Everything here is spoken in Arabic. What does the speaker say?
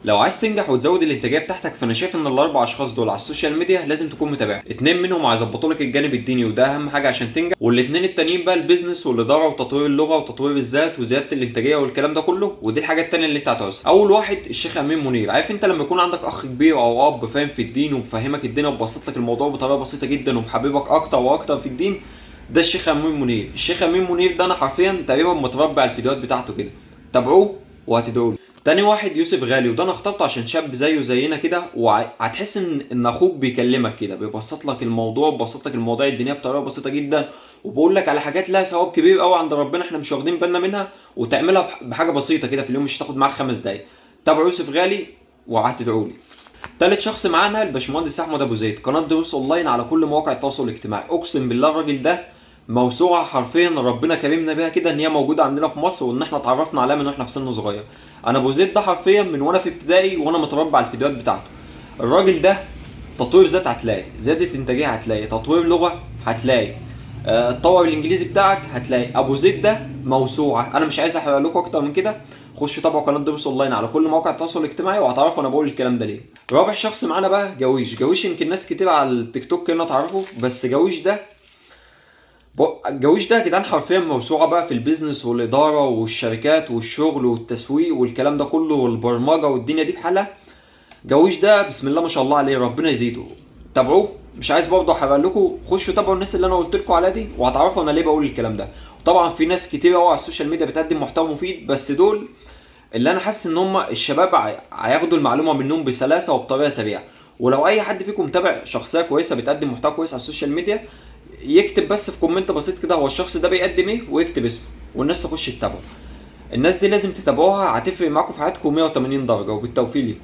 لو عايز تنجح وتزود الانتاجيه بتاعتك، فانا شايف ان الاربع اشخاص دول على السوشيال ميديا لازم تكون متابعهم. اتنين منهم هيظبطوا لك الجانب الديني وده اهم حاجه عشان تنجح، والاتنين التانيين بقى البيزنس والاداره وتطوير اللغه وتطوير الذات وزياده الانتاجيه والكلام ده كله، ودي الحاجه التانيه اللي انت هتعوزها. اول واحد الشيخ امين منير. عارف انت لما يكون عندك اخ كبير او اب فاهم في الدين ومفهمك الدين وبسط لك الموضوع بطريقه بسيطه جدا ومحببك اكتر واكتر في الدين، ده الشيخ امين منير. الشيخ امين منير ده انا حرفيا تقريبا متربع على الفيديوهات بتاعته كده، تابعوه وهتدعوا له. تاني واحد يوسف غالي، وده انا اخترته عشان شاب زيه زينا كده، وهتحس ان اخوك بيكلمك كده، بيبسط لك الموضوع، بيبسط لك المواضيع الدينيه بطريقه بسيطه جدا، وبقول لك على حاجات لها ثواب كبير قوي عند ربنا احنا مش واخدين بالنا منها، وتعملها بحاجه بسيطه كده في اليوم، مش هتاخد معاك 5 دقايق. تابعوا يوسف غالي وهتدعوا لي. تالت شخص معانا الباشمهندس احمد ابو زيد، قناه دروس اونلاين على كل مواقع التواصل الاجتماعي. اقسم بالله الراجل ده موسوعه حرفيا ربنا كرمنا بيها كده، ان هي موجوده عندنا في مصر وان احنا اتعرفنا عليها من واحنا في سن صغير. انا ابو زيد ده حرفيا من وانا في ابتدائي وانا متربع على الفيديوهات بتاعته. الراجل ده تطوير ذات هتلاقي، زياده انتاجيه هتلاقي، تطوير لغه هتلاقي، تطور الانجليزي بتاعك هتلاقي. ابو زيد ده موسوعه، انا مش عايز احرق لكم اكتر من كده. خشوا تابعوا قناه دروس اونلاين على كل مواقع التواصل الاجتماعي وهتعرفوا انا بقول الكلام ده ليه. رابع شخص معانا بقى جويش. جويش يمكن ناس كتير على التيك توك هنا تعرفه، بس جويش ده يا جدعان حرفيا موسوعه بقى في البيزنس والاداره والشركات والشغل والتسويق والكلام ده كله والبرمجه والدنيا دي بحالها. جويش ده بسم الله ما شاء الله عليه، ربنا يزيده. تابعوه. مش عايز برضه احرق لكم، خشوا تابعوا الناس اللي انا قلت لكم عليها دي وهتعرفوا انا ليه بقول الكلام ده. وطبعا في ناس كتير قوي على السوشيال ميديا بتقدم محتوى مفيد، بس دول اللي انا حاسس ان هم الشباب هياخدوا المعلومه منهم بسلاسه وبطريقه سريعه. ولو اي حد فيكم متابع شخصيه كويسه بتقدم محتوى كويس على السوشيال ميديا، يكتب بس في كومنت بسيط كده هو الشخص ده بيقدم ايه ويكتب اسمه، والناس تخش تتابعه. الناس دي لازم تتابعوها، هتفرق معاكم في حياتكم 180 درجه. وبالتوفيق ليكم.